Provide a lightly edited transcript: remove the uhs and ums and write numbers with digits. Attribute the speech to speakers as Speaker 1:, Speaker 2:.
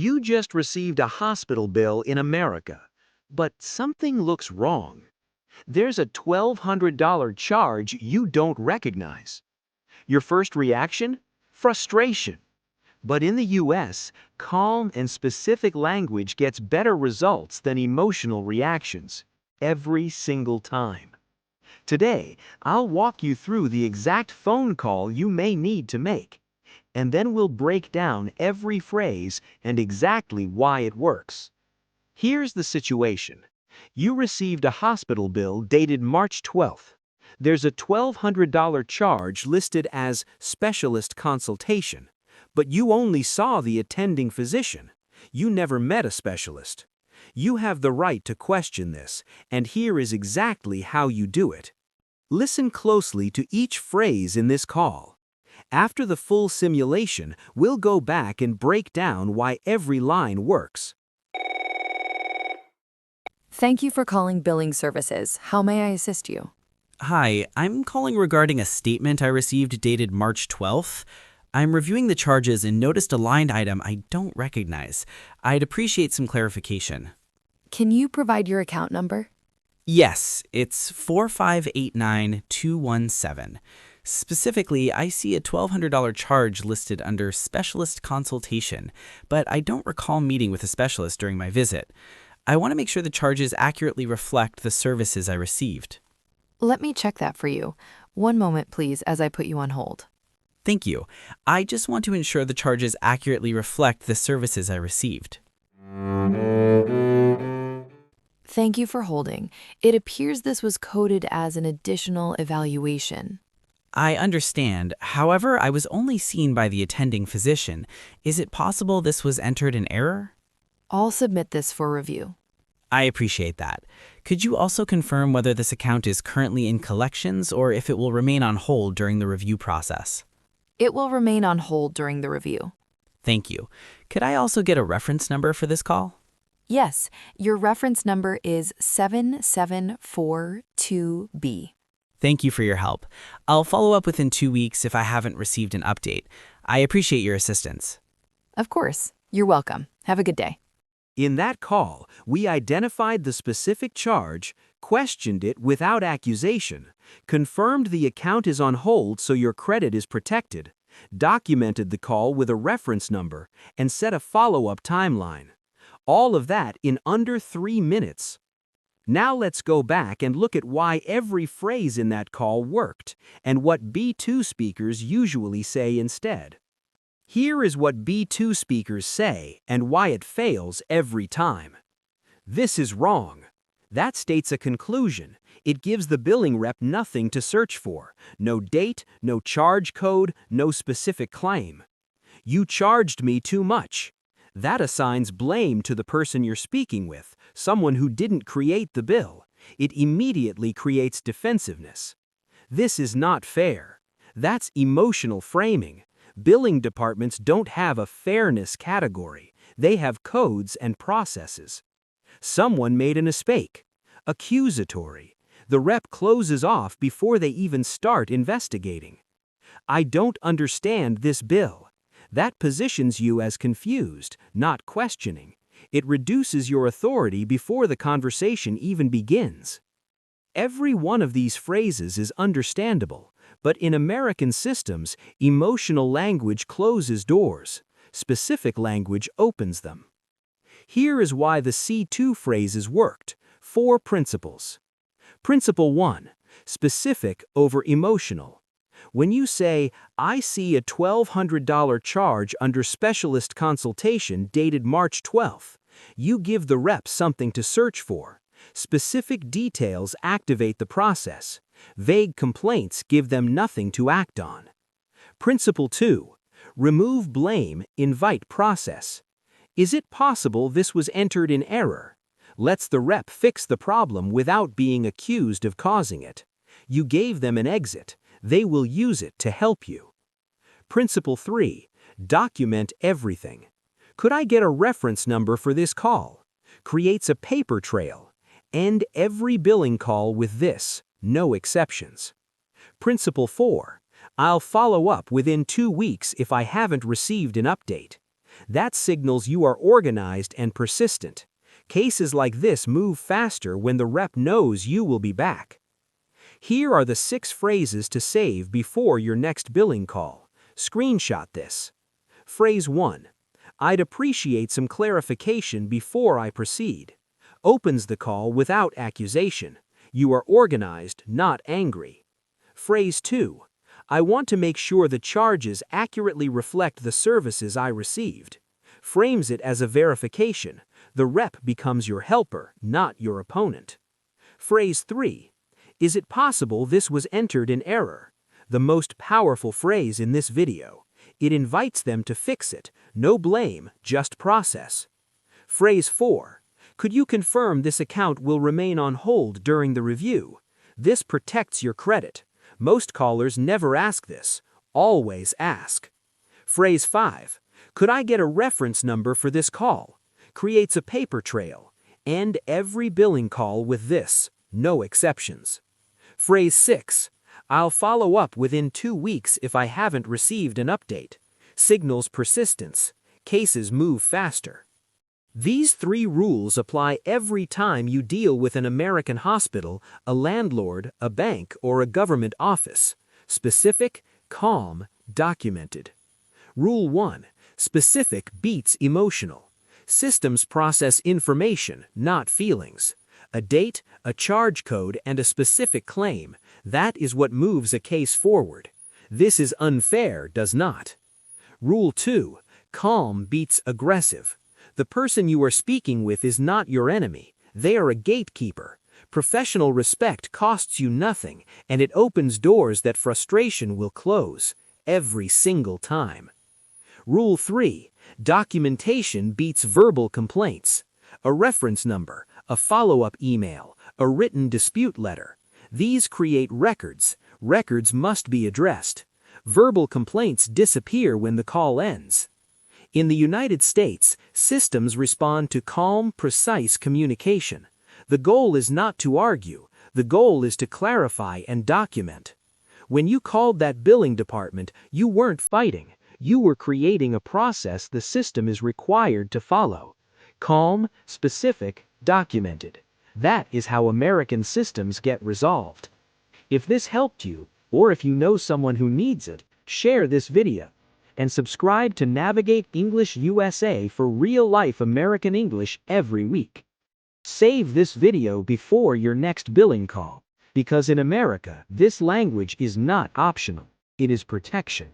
Speaker 1: You just received a hospital bill in America, but something looks wrong. There's a $1,200 charge you don't recognize. Your first reaction? Frustration. But in the US, calm and specific language gets better results than emotional reactions, every single time. Today, I'll walk you through the exact phone call you may need to make, and then we'll break down every phrase and exactly why it works. Here's the situation. You received a hospital bill dated March 12th. There's a $1,200 charge listed as specialist consultation, but you only saw the attending physician. You never met a specialist. You have the right to question this, and here is exactly how you do it. Listen closely to each phrase in this call. After the full simulation, we'll go back and break down why every line works.
Speaker 2: Thank you for calling Billing Services. How may I assist you?
Speaker 3: Hi, I'm calling regarding a statement I received dated March 12th. I'm reviewing the charges and noticed a line item I don't recognize. I'd appreciate some clarification.
Speaker 2: Can you provide your account number?
Speaker 3: Yes, it's 4589217. Specifically, I see a $1,200 charge listed under specialist consultation, but I don't recall meeting with a specialist during my visit. I want to make sure the charges accurately reflect the services I received.
Speaker 2: Let me check that for you. One moment, please, as I put you on hold.
Speaker 3: Thank you. I just want to ensure the charges accurately reflect the services I received.
Speaker 2: Thank you for holding. It appears this was coded as an additional evaluation.
Speaker 3: I understand. However, I was only seen by the attending physician. Is it possible this was entered in error?
Speaker 2: I'll submit this for review.
Speaker 3: I appreciate that. Could you also confirm whether this account is currently in collections or if it will remain on hold during the review process?
Speaker 2: It will remain on hold during the review.
Speaker 3: Thank you. Could I also get a reference number for this call?
Speaker 2: Yes, your reference number is 7742B.
Speaker 3: Thank you for your help. I'll follow up within 2 weeks if I haven't received an update. I appreciate your assistance.
Speaker 2: Of course. You're welcome. Have a good day.
Speaker 1: In that call, we identified the specific charge, questioned it without accusation, confirmed the account is on hold so your credit is protected, documented the call with a reference number, and set a follow-up timeline. All of that in under 3 minutes. Now let's go back and look at why every phrase in that call worked and what B2 speakers usually say instead. Here is what B2 speakers say and why it fails every time. This is wrong. That states a conclusion. It gives the billing rep nothing to search for. No date, no charge code, no specific claim. You charged me too much. That assigns blame to the person you're speaking with, someone who didn't create the bill. It immediately creates defensiveness. This is not fair. That's emotional framing. Billing departments don't have a fairness category. They have codes and processes. Someone made a mistake. Accusatory. The rep closes off before they even start investigating. I don't understand this bill. That positions you as confused, not questioning. It reduces your authority before the conversation even begins. Every one of these phrases is understandable, but in American systems, emotional language closes doors. Specific language opens them. Here is why the C2 phrases worked. 4 principles. Principle 1. Specific over emotional. When you say, I see a $1,200 charge under specialist consultation dated March 12th, you give the rep something to search for. Specific details activate the process. Vague complaints give them nothing to act on. Principle 2. Remove blame, invite process. Is it possible this was entered in error? Lets the rep fix the problem without being accused of causing it. You gave them an exit. They will use it to help you. Principle 3. Document everything. Could I get a reference number for this call? Creates a paper trail. End every billing call with this, no exceptions. Principle 4. I'll follow up within 2 weeks if I haven't received an update. That signals you are organized and persistent. Cases like this move faster when the rep knows you will be back. Here are the 6 phrases to save before your next billing call. Screenshot this. Phrase 1. I'd appreciate some clarification before I proceed. Opens the call without accusation. You are organized, not angry. Phrase 2. I want to make sure the charges accurately reflect the services I received. Frames it as a verification. The rep becomes your helper, not your opponent. Phrase 3. Is it possible this was entered in error? The most powerful phrase in this video. It invites them to fix it. No blame, just process. Phrase 4. Could you confirm this account will remain on hold during the review? This protects your credit. Most callers never ask this. Always ask. Phrase 5. Could I get a reference number for this call? Creates a paper trail. End every billing call with this. No exceptions. Phrase 6. I'll follow up within 2 weeks if I haven't received an update. Signals persistence. Cases move faster. These 3 rules apply every time you deal with an American hospital, a landlord, a bank, or a government office. Specific, calm, documented. Rule 1. Specific beats emotional. Systems process information, not feelings. A date, a charge code, and a specific claim. That is what moves a case forward. This is unfair, does not. Rule 2. Calm beats aggressive. The person you are speaking with is not your enemy. They are a gatekeeper. Professional respect costs you nothing, and it opens doors that frustration will close, every single time. Rule 3. Documentation beats verbal complaints. A reference number, a follow-up email, a written dispute letter. These create records. Records must be addressed. Verbal complaints disappear when the call ends. In the United States, systems respond to calm, precise communication. The goal is not to argue. The goal is to clarify and document. When you called that billing department, you weren't fighting. You were creating a process the system is required to follow. Calm, specific, documented. That is how American systems get resolved. If this helped you, or if you know someone who needs it, share this video. And subscribe to Navigate English USA for real-life American English every week. Save this video before your next billing call, because in America, this language is not optional. It is protection.